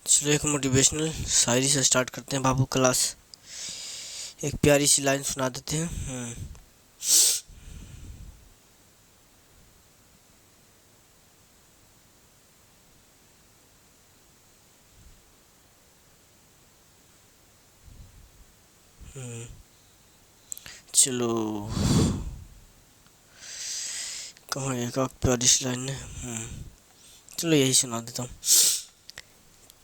चलो एक मोटिवेशनल शायरी से स्टार्ट करते हैं बाबू क्लास। एक प्यारी सी लाइन सुना देते हैं। चलो कहाँ एक प्यारी सी लाइन है। चलो यही सुना देता हूँ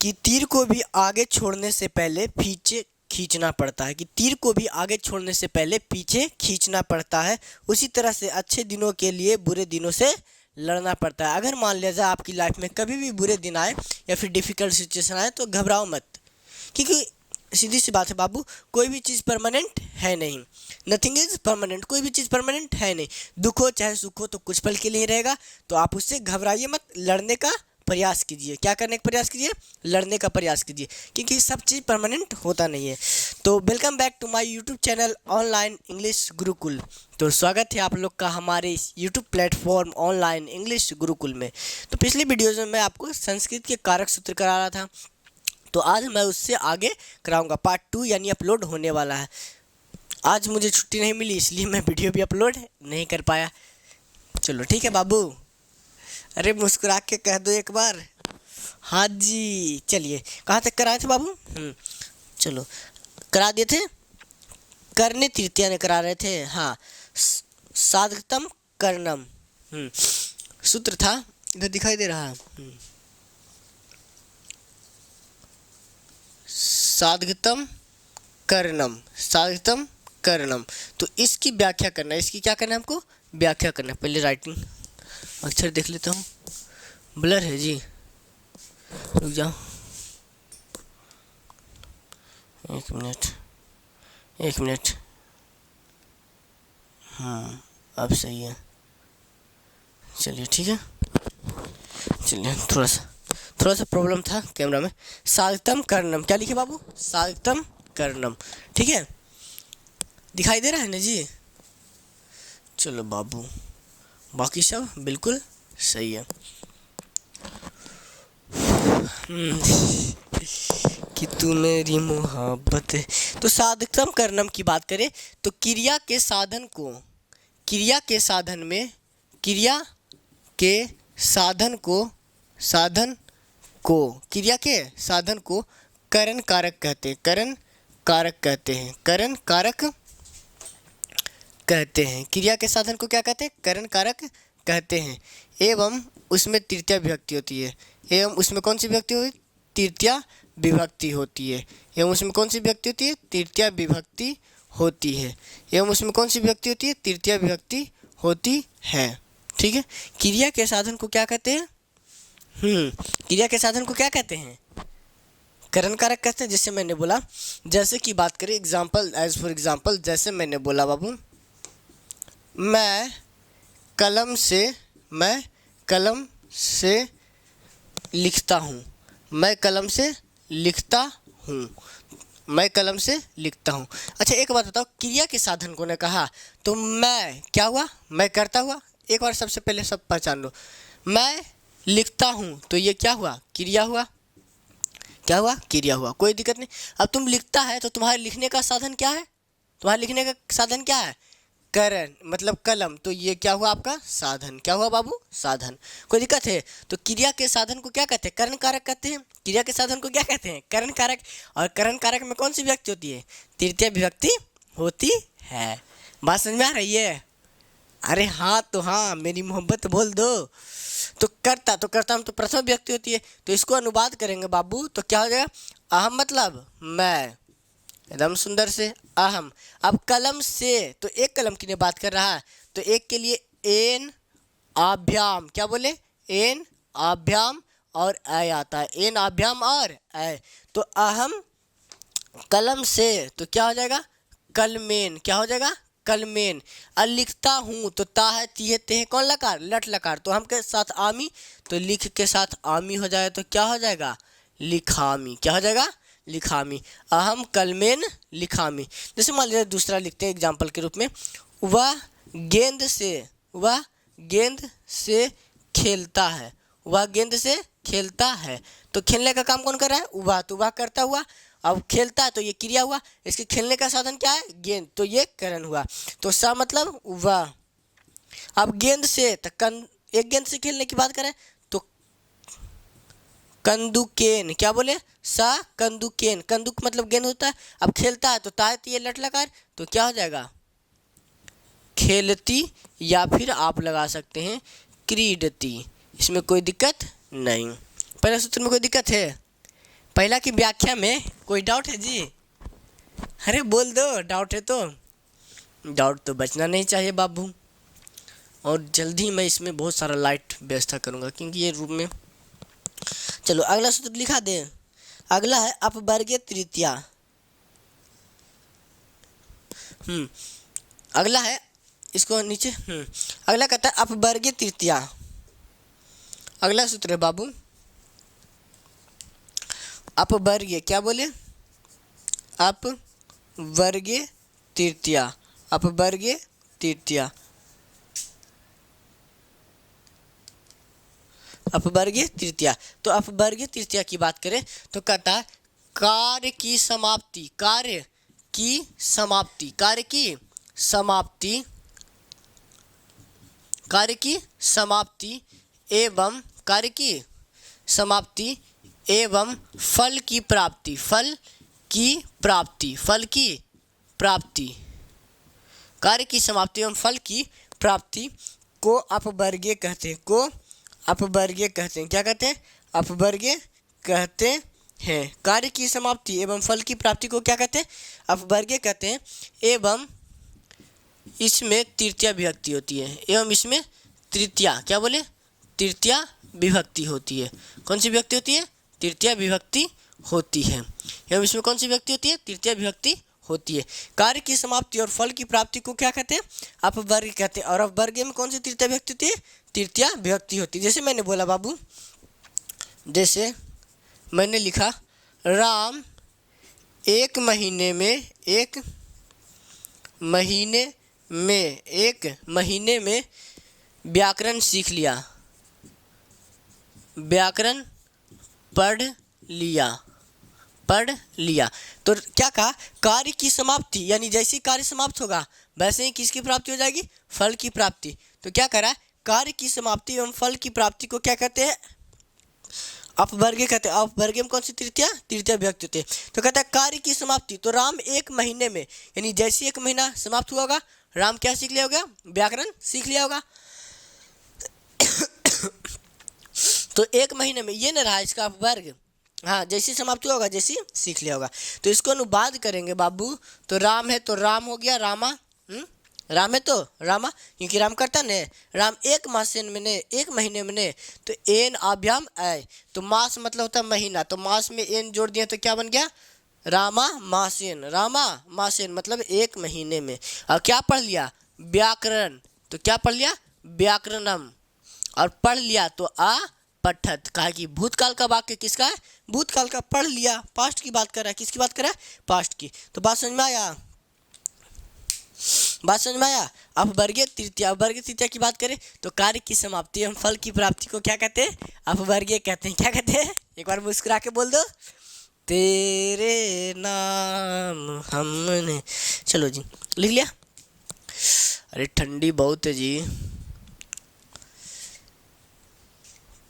कि तीर को भी आगे छोड़ने से पहले पीछे खींचना पड़ता है। कि तीर को भी आगे छोड़ने से पहले पीछे खींचना पड़ता है। उसी तरह से अच्छे दिनों के लिए बुरे दिनों से लड़ना पड़ता है। अगर मान लिया जाए आपकी लाइफ में कभी भी बुरे दिन आए या फिर डिफ़िकल्ट सिचुएशन आए तो घबराओ मत, क्योंकि सीधी सी बात है बाबू, कोई भी चीज़ परमानेंट है नहीं। नथिंग इज़ परमानेंट, कोई भी चीज़ परमानेंट है नहीं। दुख हो चाहे सुख हो तो कुछ पल के लिए रहेगा, तो आप उससे घबराइए मत, लड़ने का प्रयास कीजिए। क्या करने का प्रयास कीजिए? लड़ने का प्रयास कीजिए, क्योंकि सब चीज़ परमानेंट होता नहीं है। तो welcome back to my YouTube channel online English Gurukul. तो स्वागत है आप लोग का हमारे इस YouTube platform online English Gurukul में। तो पिछली वीडियोज़ में मैं आपको संस्कृत के कारक सूत्र करा रहा था, तो आज मैं उससे आगे कराऊंगा। पार्ट 2 यानी अपलोड होने वाला है। आज मुझे छुट्टी नहीं मिली, इसलिए मैं वीडियो भी अपलोड नहीं कर पाया। चलो ठीक है बाबू, अरे मुस्कुरा के कह दो एक बार। हाँ जी, चलिए कहाँ तक कराए थे बाबू? चलो करा दिए थे, करने तृतीया ने करा रहे थे। हाँ, साधकतम कर्णम सूत्र था, इधर दिखाई दे रहा है। साधकतम कर्णम, साधकतम कर्णम। तो इसकी व्याख्या करना है, इसकी क्या करना है हमको? व्याख्या करना है। पहले राइटिंग अक्षर देख लेता हूँ, ब्लर है जी, रुक जाओ एक मिनट। हाँ अब सही है, चलिए ठीक है। चलिए थोड़ा सा प्रॉब्लम था कैमरा में। साधकतम कर्णम, क्या लिखे बाबू? साधकतम कर्णम, ठीक है, दिखाई दे रहा है ना जी? चलो बाबू, बाकी सब बिल्कुल सही है। कि तू मेरी मोहब्बत है। तो साधकतम कर्णम की बात करें तो क्रिया के साधन को, क्रिया के साधन में, क्रिया के साधन को, साधन को, क्रिया के साधन को करण कारक कहते हैं। करण कारक कहते हैं, करण कारक कहते हैं। क्रिया के साधन को क्या कहते हैं? करण कारक कहते हैं। एवं उसमें तृतीया विभक्ति होती है। एवं उसमें कौन सी विभक्ति होती है? तृतीया विभक्ति होती है। एवं उसमें कौन सी विभक्ति होती है? तृतीया विभक्ति होती है। एवं उसमें कौन सी विभक्ति होती है? तृतीया विभक्ति होती है, ठीक है। क्रिया के साधन को क्या कहते हैं? क्रिया के साधन को क्या कहते हैं? करण कारक कहते हैं। जैसे मैंने बोला, जैसे कि बात करें एग्जाम्पल, एज फॉर एग्जाम्पल, जैसे मैंने बोला बाबू, मैं कलम से लिखता हूँ। मैं कलम से लिखता हूँ। मैं कलम से लिखता हूँ। अच्छा एक बात बताओ, क्रिया के साधन को ने कहा तो मैं क्या हुआ? मैं करता हुआ। एक बार सबसे पहले सब पहचान लो, मैं लिखता हूँ तो ये क्या हुआ? क्रिया हुआ। क्या हुआ? क्रिया हुआ। कोई दिक्कत नहीं। अब तुम लिखता है तो तुम्हारे लिखने का साधन क्या है? तुम्हारे लिखने का साधन क्या है? करण, मतलब कलम। तो ये क्या हुआ आपका? साधन। क्या हुआ बाबू? साधन। कोई दिक्कत है? तो क्रिया के साधन को क्या कहते हैं? करण कारक कहते हैं। क्रिया के साधन को क्या कहते हैं? करण कारक। और करण कारक में कौन सी विभक्ति होती है? तृतीया विभक्ति होती है। बात समझ में आ रही है? अरे हाँ तो हाँ, मेरी मोहब्बत बोल दो। तो करता हम तो प्रथम व्यक्ति होती है, तो इसको अनुवाद करेंगे बाबू तो क्या हो जाएगा? अहम मतलब मैं, एकदम सुंदर से अहम। अब कलम से, तो एक कलम की ने बात कर रहा है, तो एक के लिए एन आभ्याम, क्या बोले? एन आभ्याम और अ आता है। एन आभ्याम और अ, तो अहम कलम से, तो क्या हो जाएगा? कलमेन। क्या हो जाएगा? कलमेन। लिखता हूँ तो ता है, ती है, ते है, कौन लकार? लट लकार। तो हम के साथ आमी, तो लिख के साथ आमी हो जाए तो क्या हो जाएगा? लिखामी। क्या हो जाएगा? लिखामी। अहम कलमेन लिखामी। जैसे मान लीजिए दूसरा लिखते हैं एग्जाम्पल के रूप में, वह गेंद से खेलता है। वह गेंद से खेलता है। तो खेलने का काम कौन कर रहा है? वह। तो वह करता हुआ, अब खेलता है तो ये क्रिया हुआ, इसके खेलने का साधन क्या है? गेंद, तो ये करण हुआ। तो सा मतलब वह। अब गेंद से तो एक गेंद से खेलने की बात करें तो कंदुकेन, क्या बोले? सा कंदुकेन, कंदुक मतलब गेंद होता है। अब खेलता है तो तायत ये लट लकार, तो क्या हो जाएगा? खेलती, या फिर आप लगा सकते हैं क्रीडती। इसमें कोई दिक्कत नहीं। पहले सूत्र में कोई दिक्कत है? पहला की व्याख्या में कोई डाउट है जी? अरे बोल दो, डाउट है तो। डाउट तो बचना नहीं चाहिए बाबू। और जल्दी मैं इसमें बहुत सारा लाइट व्यवस्था करूँगा क्योंकि ये रूम में। चलो अगला सूत्र लिखा दे। अगला है अपवर्गीय तृतीया। अगला है, इसको नीचे अगला कहता है अपवर्गीय तृतीया। अगला सूत्र है बाबू अपवर्गीय, क्या बोले? अपवर्गीय तृतीया, अपवर्गीय तृतीया, अपवर्गीय तृतीया। तो अपवर्गीय तृतीया की बात करें तो कहता है कार्य की समाप्ति, कार्य की समाप्ति, कार्य की समाप्ति, कार्य की समाप्ति एवं कार्य की समाप्ति एवं फल की प्राप्ति, फल की प्राप्ति, फल की प्राप्ति, कार्य की समाप्ति एवं फल की प्राप्ति को अपवर्गीय कहते हैं, को अपवर्गीय कहते हैं। क्या कहते हैं? अपवर्गीय कहते हैं। कार्य की समाप्ति एवं फल की प्राप्ति को क्या कहते हैं? अपवर्गीय कहते हैं। एवं इसमें तृतीया विभक्ति होती है, एवं इसमें तृतीया, क्या बोले? तृतीया विभक्ति होती है। कौन सी विभक्ति होती है? तृतीया विभक्ति होती है। एवं इसमें कौन सी विभक्ति होती है? तृतीया विभक्ति होती है। कार्य की समाप्ति और फल की प्राप्ति को क्या कहते हैं? अपवर्गीय कहते हैं। और अपवर्गीय में कौन सी तृतीया विभक्ति होती है? तृतीया विभक्ति होती है। जैसे मैंने बोला बाबू, जैसे मैंने लिखा राम एक महीने में व्याकरण सीख लिया, व्याकरण पढ़ लिया। तो क्या कहा? कार्य की समाप्ति, यानी जैसे कार्य समाप्त होगा वैसे ही किसकी प्राप्ति हो जाएगी? फल की प्राप्ति। तो क्या करा? कार्य की समाप्ति एवं फल की प्राप्ति को क्या कहते हैं? अपवर्गीय कहते हैं। अपवर्गीय में कौन सी तृतीया? तृतीया विभक्ति होती है। तो कहता है कार्य की समाप्ति, तो राम एक महीने में, यानी जैसे एक महीना समाप्त हुआ होगा राम क्या सीख लिया होगा? व्याकरण सीख लिया होगा। तो एक महीने में ये न रहा इसका अपवर्ग, हाँ, जैसे समाप्त हुआ होगा जैसे सीख लिया होगा। तो इसको अनुवाद करेंगे बाबू, तो राम है तो राम हो गया रामा, राम है तो रामा, क्योंकि राम करता ने, राम एक महीने में ने, तो एन आभ्याम आय, तो मास मतलब होता है महीना, तो मास में एन जोड़ दिया तो क्या बन गया? रामा मासेन, रामा मासेन मतलब एक महीने में। और क्या पढ़ लिया? व्याकरण, तो क्या पढ़ लिया? व्याकरणम। और पढ़ लिया तो पठत, कहा कि भूतकाल का वाक्य किसका है? भूतकाल का। पढ़ लिया पास्ट की बात कर रहा है, किसकी बात कर रहा है? पास्ट की। तो बात समझ में आया? बात समझ में आया? अपवर्गीय तृतीया, अपवर्गीय तृतीया की बात करें तो कार्य की समाप्ति एवं फल की प्राप्ति को क्या कहते हैं? अपवर्गीय कहते हैं। क्या कहते हैं? एक बार मुस्कुरा के बोल दो, तेरे नाम हमने। चलो जी, लिख लिया? अरे ठंडी बहुत है जी,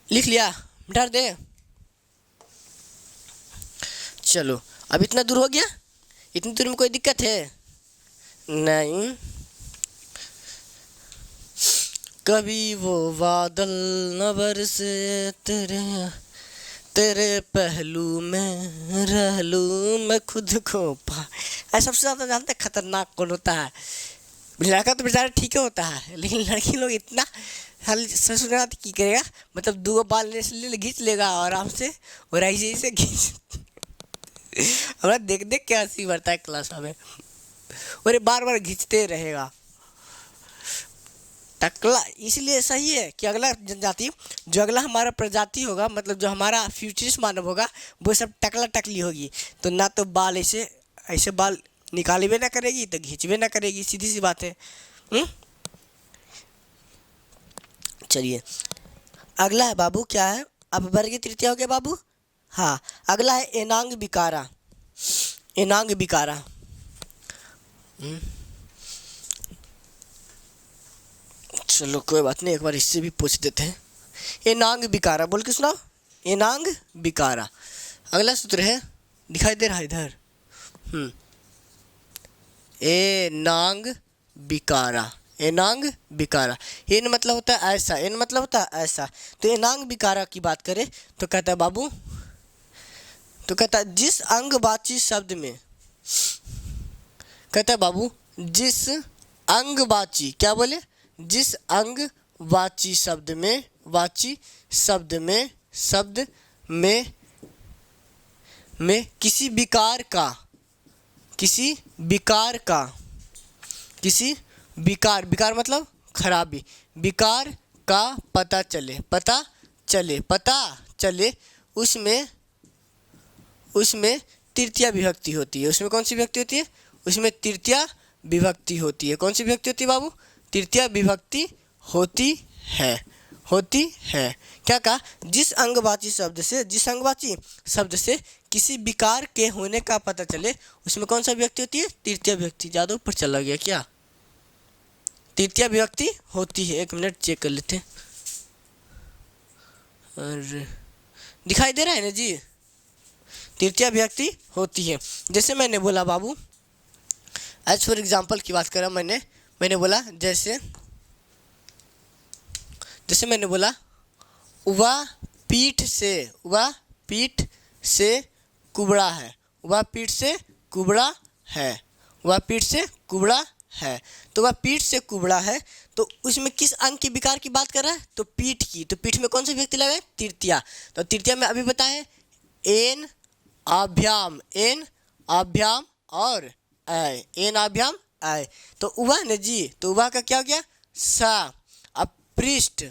लिख लिया? डर दे? चलो अब इतना दूर हो गया? इतनी दूर में कोई दिक्कत है? नहीं। कभी वो बादल न बरसे तेरे पहलू में रह लूं मैं खुद को पा। ऐसा सबसे ज़्यादा जानते खतरनाक कौन होता है? लड़का तो बेचारा ठीक है होता है, लेकिन लड़की लोग इतना ससुरा की करेगा, मतलब दो बाल ले घींच लेगा आराम से, और ऐसे घींच हमारा देख देख के हंसी बढ़ता है क्लास में, और ये बार बार घींचते रहेगा। टकला इसलिए सही है कि अगला जनजाति, जो अगला हमारा प्रजाति होगा, मतलब जो हमारा फ्यूचरिस्ट मानव होगा, वो सब टकला टकली होगी। तो ना तो बाल ऐसे बाल निकालबे ना करेगी, तो घींचबे ना करेगी, सीधी सी बात है। चलिए अगला है बाबू, क्या है? अब वर्ग तृतीया हो गया बाबू। हाँ, अगला है एनांग विकारा। एनांग विकारा। चलो कोई बात नहीं, एक बार इससे भी पूछ देते हैं। एनांग विकारा बोल के सुनाओ। एनांग विकारा। अगला सूत्र है, दिखाई दे रहा है इधर। एनांग विकारा। एनांग विकारा। एन मतलब होता है ऐसा, एन मतलब होता है ऐसा। तो एनांग विकारा की बात करें तो कहता है बाबू, तो कहता है जिस अंगवाची शब्द में, कहता है बाबू जिस अंगवाची, क्या बोले? जिस अंगवाची शब्द में, वाची शब्द में, शब्द में किसी विकार का, किसी विकार का, किसी विकार, विकार मतलब खराबी, विकार का पता चले, पता चले, पता चले, उसमें, उसमें तृतीया विभक्ति होती है। उसमें कौन सी विभक्ति होती है? उसमें तृतीया विभक्ति होती है। कौन सी विभक्ति होती है बाबू? तृतीया विभक्ति होती है, होती है। क्या कहा? जिस अंगवाची शब्द से, जिस अंगवाची शब्द से किसी विकार के होने का पता चले, उसमें कौन सा विभक्ति होती है? तृतीया विभक्ति। ज़्यादा ऊपर चला गया क्या? तृतीया विभक्ति होती है। एक मिनट चेक कर लेते हैं। और दिखाई दे रहा है ना जी? तृतीया विभक्ति होती है। जैसे मैंने बोला बाबू, एज फॉर एग्जाम्पल की बात करा मैंने बोला, जैसे मैंने बोला वह पीठ से, वह पीठ से कुबड़ा है, वह पीठ से कुबड़ा है, वह पीठ से कुबड़ा है। तो वह पीठ से कुबड़ा है, तो उसमें किस अंग के विकार की बात कर रहा है? तो पीठ की। तो पीठ में कौन सी विभक्ति लगाए? तृतीया। तो तृतीया में अभी बताएं, एन आभ्याम, एन आभ्याम और ऐ, एन आभ्याम ऐ। तो वह न जी, तो वह का क्या हो गया? सा। अब पृष्ठ,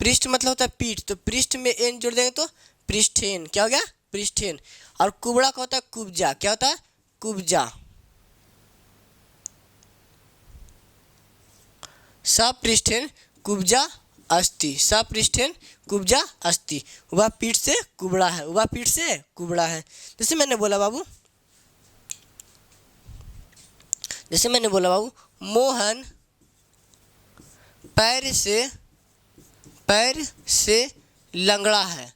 पृष्ठ मतलब होता है पीठ, तो पृष्ठ में एन जोड़ देंगे तो पृष्ठेन। क्या हो गया? पृष्ठेन। और कुबड़ा का होता है कुब्जा। क्या होता है? कुब्जा। सपृष्ठेन कुब्जा अस्ति, सपृष्ठेन कुब्जा अस्ति। वह पीठ से कुबड़ा है, वह पीठ से कुबड़ा है। जैसे मैंने बोला बाबू, जैसे मैंने बोला बाबू, मोहन पैर से लंगड़ा है,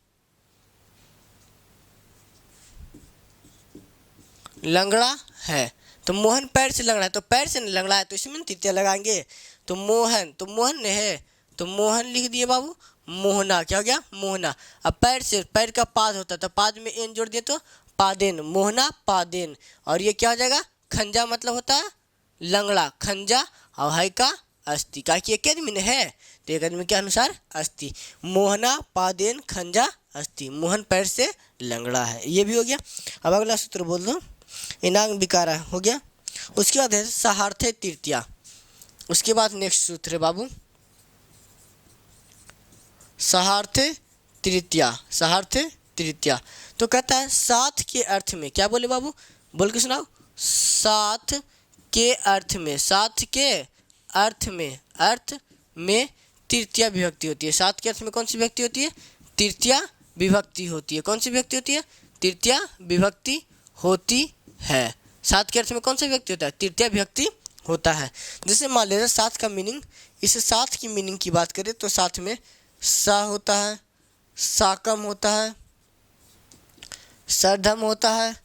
लंगड़ा है। तो मोहन पैर से लंगड़ा है, तो पैर से लंगड़ा है, तो इसमें तृतीया लगाएंगे। तो मोहन, तो मोहन है, तो मोहन लिख दिए बाबू। मोहना। क्या हो गया? मोहना। अब पैर से, पैर का पाद होता है, तो पाद में एन जोड़ दिए तो पादेन, मोहना पादेन। और ये क्या हो जाएगा? खंजा मतलब होता है लंगड़ा, खंजा। और है का अस्थि, का कि एक आदमी है, तो एक आदमी के अनुसार अस्थि। मोहना पादेन खंजा अस्थि। मोहन पैर से लंगड़ा है, ये भी हो गया। अब अगला सूत्र बोल दो। एनांग विकारा हो गया। उसके बाद है सहार्थे तृतीया। उसके बाद नेक्स्ट सूत्र है बाबू, सहार्थे तृतीया। सहार्थे तृतीया तो कहता है साथ के अर्थ में, क्या बोले बाबू? बोल के सुनाओ। साथ के अर्थ में, साथ के अर्थ में, अर्थ में तृतीया विभक्ति होती है। साथ के अर्थ में कौन सी विभक्ति होती है? तृतीया विभक्ति होती है। कौन सी विभक्ति होती है? तृतीया विभक्ति होती है। साथ के अर्थ में कौन सा विभक्ति होता है? तृतीया विभक्ति होता है। जैसे मान लीजिए साथ का मीनिंग, इस साथ की मीनिंग की बात करें तो साथ में सा होता है, साकम होता है, सरधम होता है,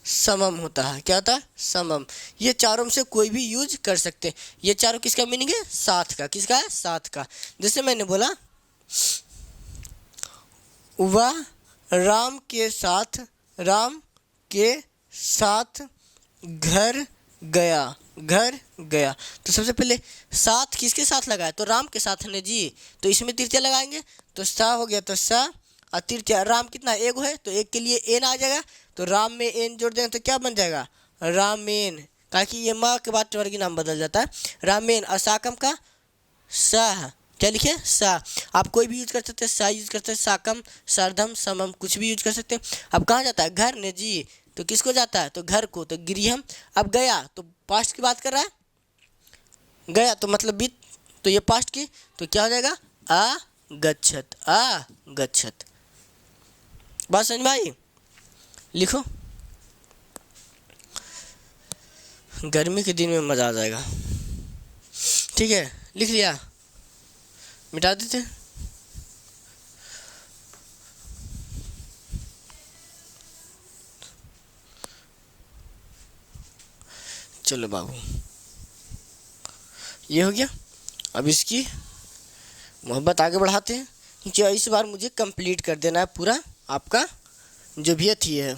समम होता है। क्या होता है? समम। ये चारों में से कोई भी यूज कर सकते हैं। ये चारों किसका मीनिंग है? साथ का। किसका है? साथ का। जैसे मैंने बोला वह राम के साथ, राम के साथ घर गया, घर गया। तो सबसे पहले साथ किसके साथ लगाया? तो राम के साथ है जी, तो इसमें तृतीया लगाएंगे तो सा हो गया, तो सा और तृतीया। राम कितना? एक है, तो एक के लिए एन आ जाएगा, तो राम में एन जोड़ देंगे तो क्या बन जाएगा? रामेन। ताकि ये माँ के बाद वर्गी नाम बदल जाता है, रामेन। और साकम का सा, क्या लिखे? सा। आप कोई भी यूज कर सकते हैं, सा यूज कर सकते हैं, साकम, सरधम, समम कुछ भी यूज कर सकते हैं। अब कहाँ जाता है? घर ने जी, तो किसको जाता है? तो घर को। तो गृहम। अब गया तो पास्ट की बात कर रहा है, गया तो मतलब बीत, तो ये पास्ट की, तो क्या हो जाएगा? गच्छत, गच्छत। बात समझ में आई? लिखो, गर्मी के दिन में मज़ा आ जाएगा। ठीक है, लिख लिया, मिटा देते। चलो बाबू, ये हो गया। अब इसकी मोहब्बत आगे बढ़ाते हैं, क्योंकि इस बार मुझे कंप्लीट कर देना है पूरा आपका जो भी थी है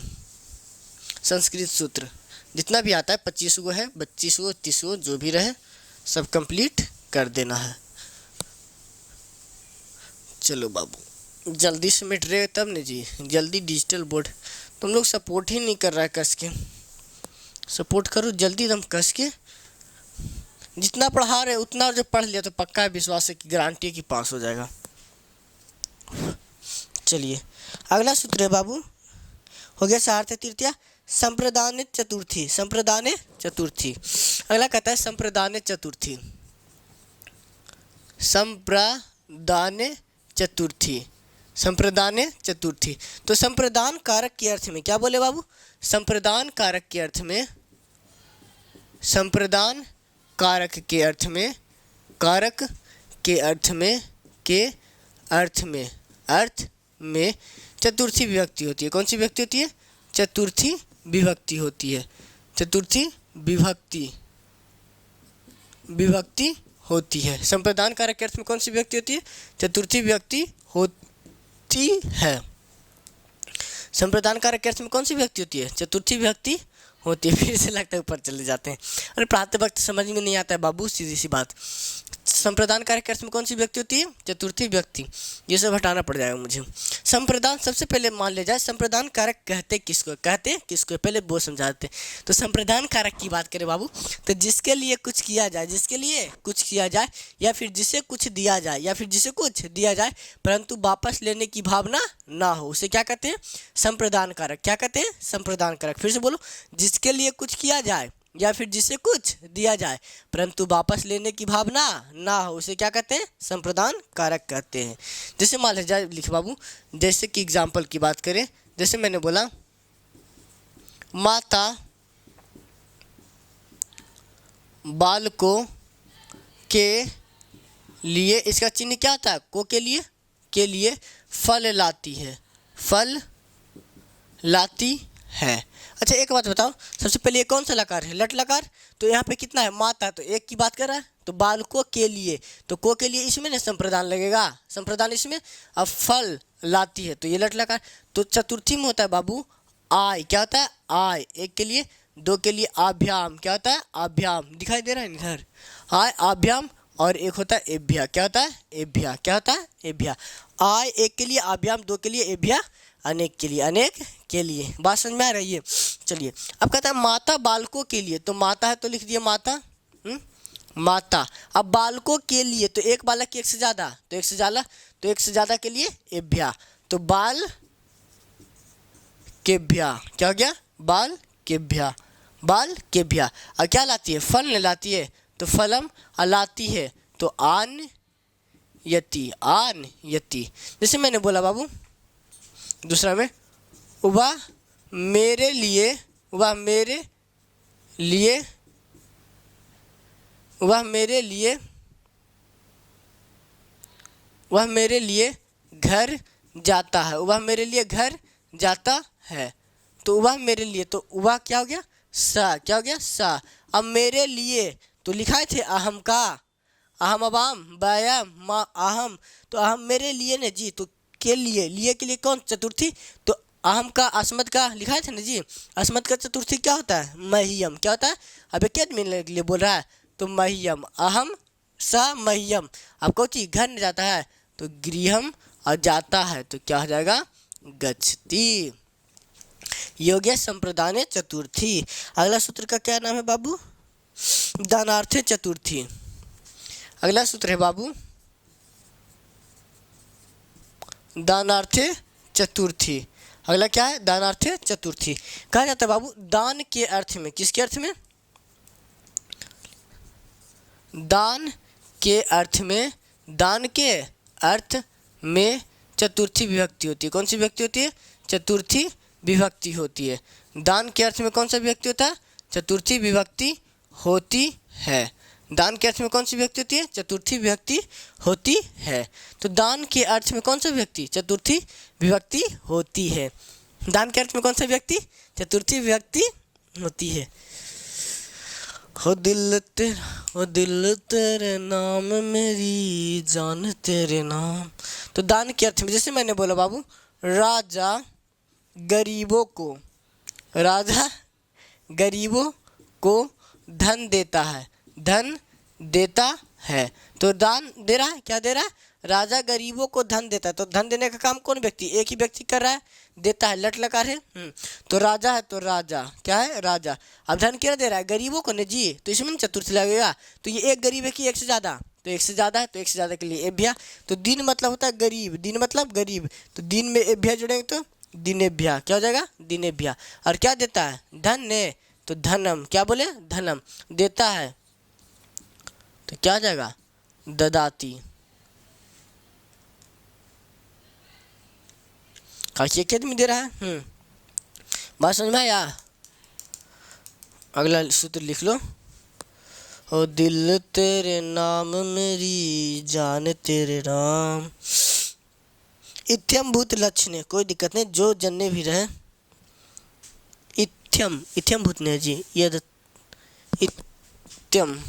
संस्कृत सूत्र, जितना भी आता है 25 गो है, 25 गो 30 गो जो भी रहे सब कंप्लीट कर देना है। चलो बाबू, जल्दी से मिट रहे तब नहीं जी, जल्दी डिजिटल बोर्ड तुम लोग सपोर्ट ही नहीं कर रहा है कस के। सपोर्ट करो जल्दी एकदम कस के, जितना पढ़ा रहे उतना जब पढ़ लिया तो पक्का विश्वास है कि गारंटी है कि पास हो जाएगा। चलिए अगला सूत्र है बाबू, हो गया सार्थ तृतीया, संप्रदान चतुर्थी, संप्रदान चतुर्थी। अगला कहता है संप्रदान चतुर्थी, संप्रदान चतुर्थी, संप्रदान चतुर्थी। तो संप्रदान कारक के अर्थ में क्या बोले बाबू? संप्रदान कारक के अर्थ में, संप्रदान कारक के अर्थ में, कारक के अर्थ में, के अर्थ में, अर्थ में चतुर्थी विभक्ति होती है। कौन सी विभक्ति होती है? चतुर्थी विभक्ति होती है, चतुर्थी विभक्ति, विभक्ति होती है। संप्रदान कारक के अर्थ में कौन सी विभक्ति होती है? चतुर्थी विभक्ति होती है। संप्रदान कारक के अर्थ में कौन सी विभक्ति होती है? चतुर्थी विभक्ति होती है। फिर से लगता है ऊपर चले जाते हैं, अरे पढ़ाते वक्त समझ में नहीं आता है बाबू, सीधी सी बात। संप्रदान कारक के अर्थ में कौन सी विभक्ति होती है? चतुर्थी विभक्ति। ये सब हटाना पड़ जाएगा मुझे। संप्रदान, सबसे पहले मान ले जाए संप्रदान कारक कहते किसको? कहते किसको? पहले वो समझाते। तो संप्रदान कारक की बात करें बाबू, तो जिसके लिए कुछ किया जाए, जिसके लिए कुछ किया जाए, या फिर जिसे कुछ दिया जाए, या फिर जिसे कुछ दिया जाए परंतु वापस लेने की भावना ना हो, उसे क्या कहते हैं? संप्रदान कारक। क्या कहते हैं? संप्रदान कारक। फिर से बोलो, जिसके लिए कुछ किया जाए या फिर जिसे कुछ दिया जाए परंतु वापस लेने की भावना ना हो, उसे क्या कहते हैं? संप्रदान कारक कहते हैं। जैसे मान लीजिए, लिख बाबू, जैसे कि एग्जाम्पल की बात करें, जैसे मैंने बोला माता बालकों के लिए, इसका चिन्ह क्या था? को के लिए फल लाती है, फल लाती है। अच्छा एक बात बताओ, सबसे पहले ये कौन सा लकार है? लट लकार। तो यहाँ पे कितना है? माता, तो एक की बात कर रहा है, तो बालकों के लिए, तो को के लिए इसमें ना संप्रदान लगेगा, संप्रदान इसमें। अब फल लाती है तो ये लट लकार। तो चतुर्थी में होता है बाबू आय। क्या होता है? आय। एक के लिए, दो के लिए आभ्याम। क्या होता है? आभ्याम। दिखाई दे रहा है इधर, आय आभ्याम। और एक होता है एभ्या। क्या होता है? एभ्या। क्या होता है? एभ्या। आय एक के लिए, आभ्याम दो के लिए, एभ्या अनेक के लिए, अनेक के लिए। बात समझ में आ रही है? चलिए अब कहता है माता बालकों के लिए, तो माता है तो लिख दिया माता, माता। अब बालकों के लिए, तो एक बालक की एक से ज़्यादा, तो एक से ज़्यादा, तो एक से ज़्यादा के लिए एभ्या, तो बाल केभ्या। क्या हो गया? बाल केभ्या, बाल केभ्या। अब क्या लाती है? फल लाती है, तो फलम। लाती है तो आन यति, आन यति। जैसे मैंने बोला बाबू दूसरा में, वह मेरे लिए, वह मेरे लिए, वह मेरे लिए, वह मेरे लिए घर जाता है, वह मेरे लिए घर जाता है। तो वह मेरे लिए, तो वह क्या हो गया? सा। क्या हो गया? सा। अब मेरे लिए तो लिखाए थे अहम का, अहम अबाम व्यायाम माँ अहम, तो अहम मेरे लिए न जी, तो के लिए, लिए के लिए कौन? चतुर्थी। तो अहम का अस्मद का लिखा था ना जी, अस्मद का चतुर्थी क्या होता है? मह्यम। क्या होता है? अब क्या मिलने के लिए बोल रहा है? तो मह्यम, अहम स मह्यम। अब कौन चीज? घर में जाता है तो गृहम, और जाता है तो क्या हो जाएगा? गच्छति। ये हो गया संप्रदान चतुर्थी। अगला सूत्र का क्या नाम है बाबू? दानार्थ चतुर्थी। अगला सूत्र है बाबू दानार्थ चतुर्थी। अगला क्या है? दानार्थ चतुर्थी। कहा जाता है बाबू दान के अर्थ में, किसके अर्थ में? दान के अर्थ में, दान के अर्थ में चतुर्थी विभक्ति होती है। कौन सी विभक्ति होती है? चतुर्थी विभक्ति होती है। दान के अर्थ में कौन सा विभक्ति होता है? चतुर्थी विभक्ति होती है। दान के अर्थ में कौन सी विभक्ति होती है? चतुर्थी विभक्ति होती है। तो दान के अर्थ में कौन सा विभक्ति? चतुर्थी विभक्ति होती है। दान के अर्थ में कौन सा विभक्ति? चतुर्थी विभक्ति होती है। हो दिल तेरे नाम मेरी जान तेरे नाम। तो दान के अर्थ में जैसे मैंने बोला बाबू, राजा गरीबों को धन देता है। धन देता है तो दान दे रहा है। क्या दे रहा है? राजा गरीबों को धन देता है। तो धन देने का काम कौन व्यक्ति? एक ही व्यक्ति कर रहा है। देता है लट लकार है। तो राजा है, तो राजा क्या है? राजा। अब धन क्या दे रहा है? गरीबों को न जी, तो इसमें चतुर्थी लगेगा। तो ये एक गरीब है कि एक से ज़्यादा? तो एक से ज़्यादा है, तो एक से ज़्यादा के लिए एभ्या। तो दिन मतलब होता है गरीब, दिन मतलब गरीब। तो दिन में एभ्या जुड़ेंगे तो दिनेभ्या। क्या हो जाएगा? दिनेभ्या। और क्या देता है? धन ने, तो धनम। क्या बोले? धनम देता है, तो क्या आ जाएगा? ददाती। काशी एक आदमी दे रहा है। बात समझ में आया? अगला सूत्र लिख लो। ओ दिल तेरे नाम मेरी जान तेरे नाम। इत्यम भूत लक्षण, कोई दिक्कत नहीं, जो जन्ने भी रहे। इत्यम भूत नहीं जी, यद इत्यम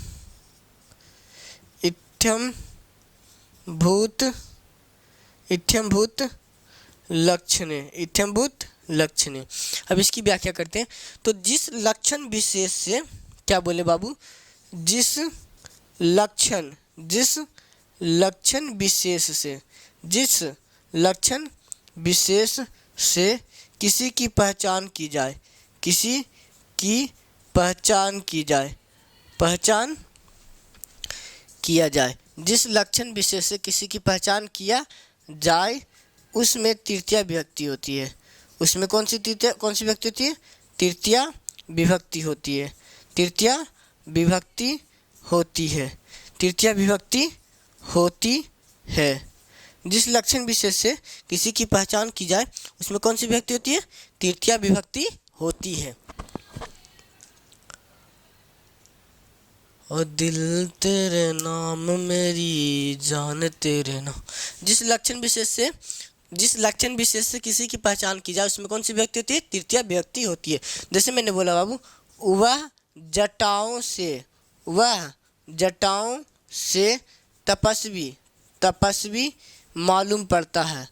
भूत लक्षण। अब इसकी व्याख्या करते हैं। तो जिस लक्षण विशेष से, क्या बोले बाबू? जिस लक्षण विशेष से किसी की पहचान की जाए। जिस लक्षण विशेष से किसी की पहचान किया जाए, उसमें तृतीया विभक्ति होती है। उसमें कौन सी विभक्ति होती है? तृतीया विभक्ति होती है। तृतीया विभक्ति होती है। जिस लक्षण विशेष से किसी की पहचान की जाए, उसमें कौन सी विभक्ति होती है? तृतीया विभक्ति होती है। और दिल तेरे नाम मेरी जान तेरे नाम। जिस लक्षण विशेष से किसी की पहचान की जाए, उसमें कौन सी विभक्ति होती है? तृतीया विभक्ति होती है। जैसे मैंने बोला बाबू, वह जटाओं से तपस्वी मालूम पड़ता है।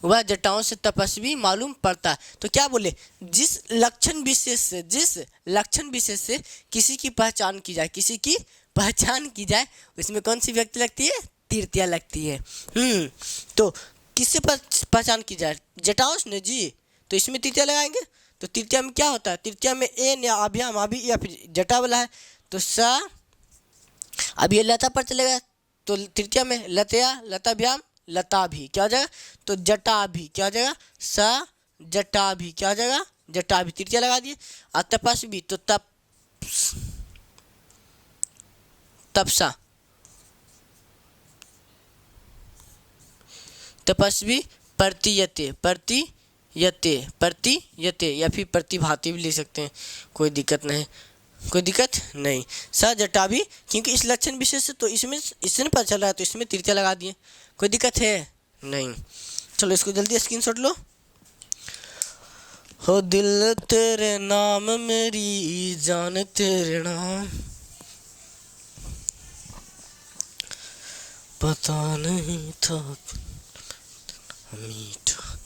वह जटाओं से तपस्वी मालूम पड़ता है। तो क्या बोले? जिस लक्षण विशेष से किसी की पहचान की जाए, उसमें कौन सी विभक्ति लगती है? तृतीया लगती है। तो किससे पहचान की जाए? जटाओं ने जी, तो इसमें तृतीया लगाएंगे। तो तृतीया में क्या होता है? तृतीया में एन या अभ्याम अभी या फिर जटा वाला है, तो स। अब ये लता पर चलेगा, तो तृतीया में लतया लताभ्याम लता भी क्या हो जाएगा? तो जटा भी क्या हो जाएगा? स जटा भी क्या हो जाएगा? जटा भी। तृतीया लगा दिए। और तपस्वी, तो तपसा। तपस्वी प्रतीयते या फिर प्रतिभाति भी लिख सकते हैं, कोई दिक्कत नहीं। स जटा भी, क्योंकि इस लक्षण विशेष से तो इससे पता चल रहा है, तो इसमें तृतीया लगा दिए। कोई दिक्कत है? नहीं। चलो इसको जल्दी स्क्रीनशॉट लो। हो दिल तेरे नाम मेरी जान तेरे नाम, पता नहीं था मीठा।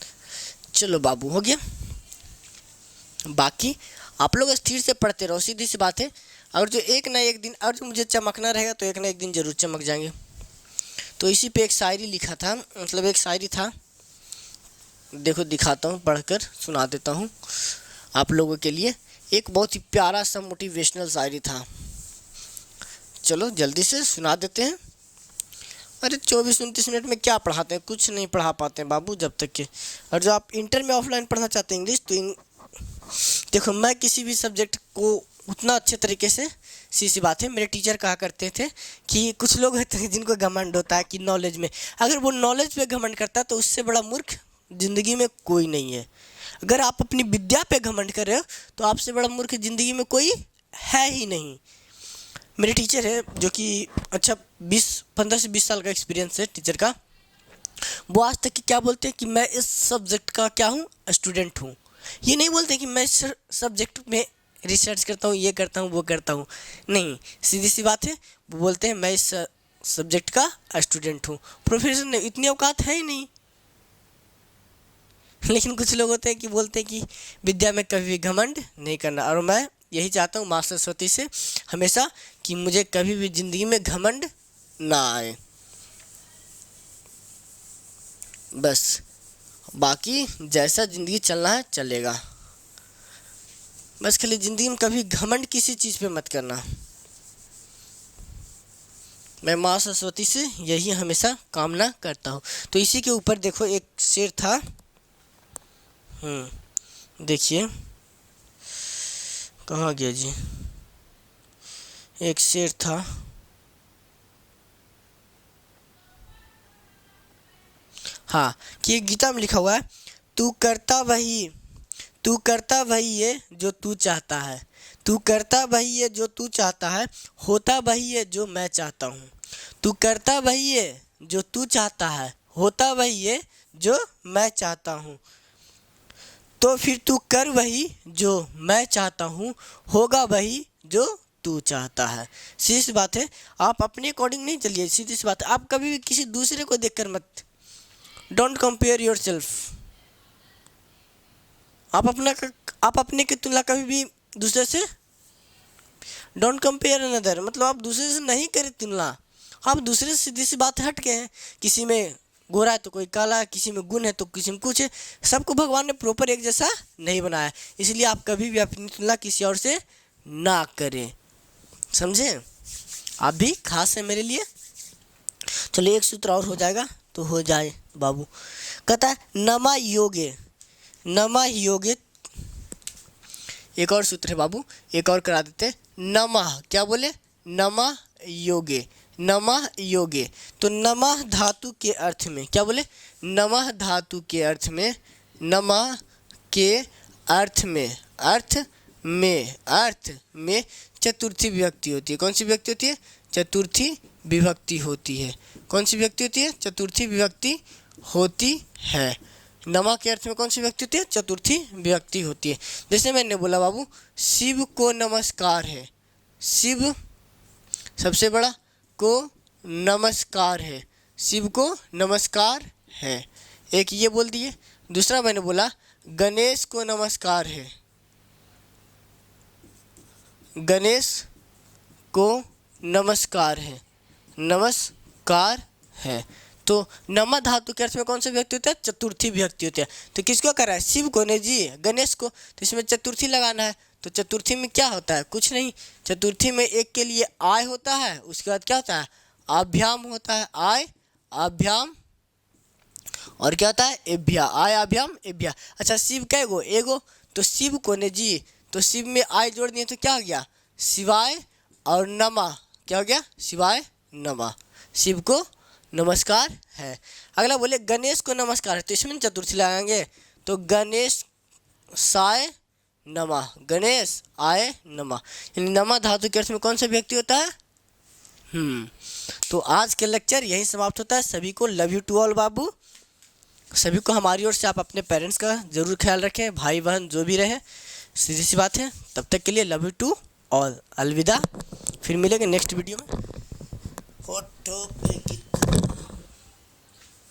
चलो बाबू, हो गया। बाकी आप लोग स्थिर से पढ़ते रहो, सीधी सी बात है। और जो एक ना एक दिन, और जो मुझे चमकना रहेगा, तो एक ना एक दिन जरूर चमक जाएंगे। तो इसी पे एक शायरी लिखा था, मतलब एक शायरी था, देखो दिखाता हूँ, पढ़कर सुना देता हूँ आप लोगों के लिए। एक बहुत ही प्यारा सा मोटिवेशनल शायरी था। चलो जल्दी से सुना देते हैं। अरे 24-29 मिनट में क्या पढ़ाते हैं? कुछ नहीं पढ़ा पाते हैं बाबू जब तक के। और जो आप इंटर में ऑफलाइन पढ़ना चाहते हैं इंग्लिश, तो देखो मैं किसी भी सब्जेक्ट को उतना अच्छे तरीके से। सी बात है, मेरे टीचर कहा करते थे कि कुछ लोग होते हैं जिनको घमंड होता है कि नॉलेज में, अगर वो नॉलेज पे घमंड करता है तो उससे बड़ा मूर्ख ज़िंदगी में कोई नहीं है। अगर आप अपनी विद्या पे घमंड कर रहे हो तो आपसे बड़ा मूर्ख ज़िंदगी में कोई है ही नहीं। मेरे टीचर है जो कि अच्छा 15 से 20 साल का एक्सपीरियंस है टीचर का। वो आज तक कि क्या बोलते हैं कि मैं इस सब्जेक्ट का क्या हूँ, स्टूडेंट हूँ। ये नहीं बोलते कि मैं इस सब्जेक्ट में रिसर्च करता हूँ, ये करता हूँ, वो करता हूँ। नहीं, सीधी सी बात है, वो बोलते हैं मैं इस सब्जेक्ट का स्टूडेंट हूँ। प्रोफेसर ने इतनी औकात है ही नहीं। लेकिन कुछ लोग होते हैं कि बोलते हैं कि विद्या में कभी भी घमंड नहीं करना, और मैं यही चाहता हूँ माँ सरस्वती से हमेशा कि मुझे कभी भी ज़िंदगी में घमंड ना आए। बस बाकी जैसा ज़िंदगी चलना है चलेगा, बस खाली ज़िंदगी में कभी घमंड किसी चीज़ पे मत करना। मैं माँ सरस्वती से यही हमेशा कामना करता हूँ। तो इसी के ऊपर देखो एक शेर था, देखिए कहाँ गया जी, एक शेर था, हाँ, कि गीता में लिखा हुआ है, तू करता वही है जो तू चाहता है, तू करता वही है जो तू चाहता है, होता वही है जो मैं चाहता हूँ। तू करता वही है जो तू चाहता है, होता वही है जो मैं चाहता हूँ। तो फिर तू कर वही जो मैं चाहता हूँ, होगा वही जो तू चाहता है। सीधी सी बात है, आप अपने अकॉर्डिंग नहीं चलिए। सीधी सी बात है, आप कभी भी किसी दूसरे को देखकर मत, डोंट कंपेयर योर सेल्फ। आप अपने की तुलना कभी भी दूसरे से, डोंट कंपेयर अनदर, मतलब आप दूसरे से नहीं करें तुलना। आप दूसरे से सीधी सी बात हट के हैं, किसी में गोरा है तो कोई काला, किसी में गुण है तो किसी में कुछ है। सबको भगवान ने प्रॉपर एक जैसा नहीं बनाया, इसलिए आप कभी भी अपनी तुलना किसी और से ना करें, समझे। आप भी खास है मेरे लिए। चलिए एक सूत्र और हो जाएगा तो हो जाए बाबू। कहता है नमा योगे, नमा योगे, एक और सूत्र है बाबू, एक और करा देते। नमः, क्या बोले, नमः योगे, नमः योगे। तो नमः धातु के अर्थ में क्या बोले, नमः धातु के अर्थ में, नमः के अर्थ में, अर्थ में चतुर्थी विभक्ति होती है। कौन सी विभक्ति होती है, चतुर्थी विभक्ति होती है। कौन सी विभक्ति होती है, चतुर्थी विभक्ति होती है। नमा के अर्थ में कौन सी विभक्ति होती है, चतुर्थी विभक्ति होती है। जैसे मैंने बोला बाबू, शिव को नमस्कार है, शिव सबसे बड़ा को नमस्कार है, शिव को नमस्कार है, एक ये बोल दिए। दूसरा मैंने बोला गणेश को नमस्कार है, गणेश को नमस्कार है, नमस्कार है। तो नमा धातु के अर्थ में कौन सा विभक्ति होता है, चतुर्थी विभक्ति होती है। तो किसको कर रहा है, शिव को नहीं जी, गणेश को। तो इसमें चतुर्थी लगाना है। तो चतुर्थी में क्या होता है, कुछ नहीं। चतुर्थी में एक के लिए आय होता है, उसके बाद क्या होता है, आभ्याम होता है, आय आभ्याम, और क्या होता है, एभ्या, आय आभ्याम एभ्या। अच्छा शिव कै गो, एगो, तो शिव को ने जी, तो शिव में आय जोड़ दिए तो क्या हो गया, शिवाय, और नमा क्या हो गया, शिवाय नमा, शिव को नमस्कार है। अगला बोले गणेश को नमस्कार है, तो इसमें चतुर्थी लगाएंगे, तो गणेश साय नमा, गणेश आय नमा, यानी नमा धातु के अर्थ में कौन सा व्यक्ति होता है। तो आज के लेक्चर यही समाप्त होता है। सभी को लव यू टू ऑल बाबू, सभी को हमारी ओर से आप अपने पेरेंट्स का ज़रूर ख्याल रखें, भाई बहन जो भी रहे, सीधी सी बात है। तब तक के लिए लव यू टू ऑल, अलविदा, फिर मिलेंगे नेक्स्ट वीडियो में। फोटो पे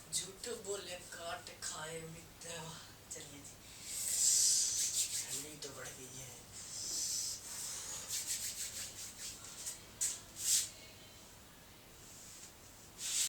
झूठ बोले काट खाए मित्र, चलिए जी, ठंडी तो बढ़ गई है।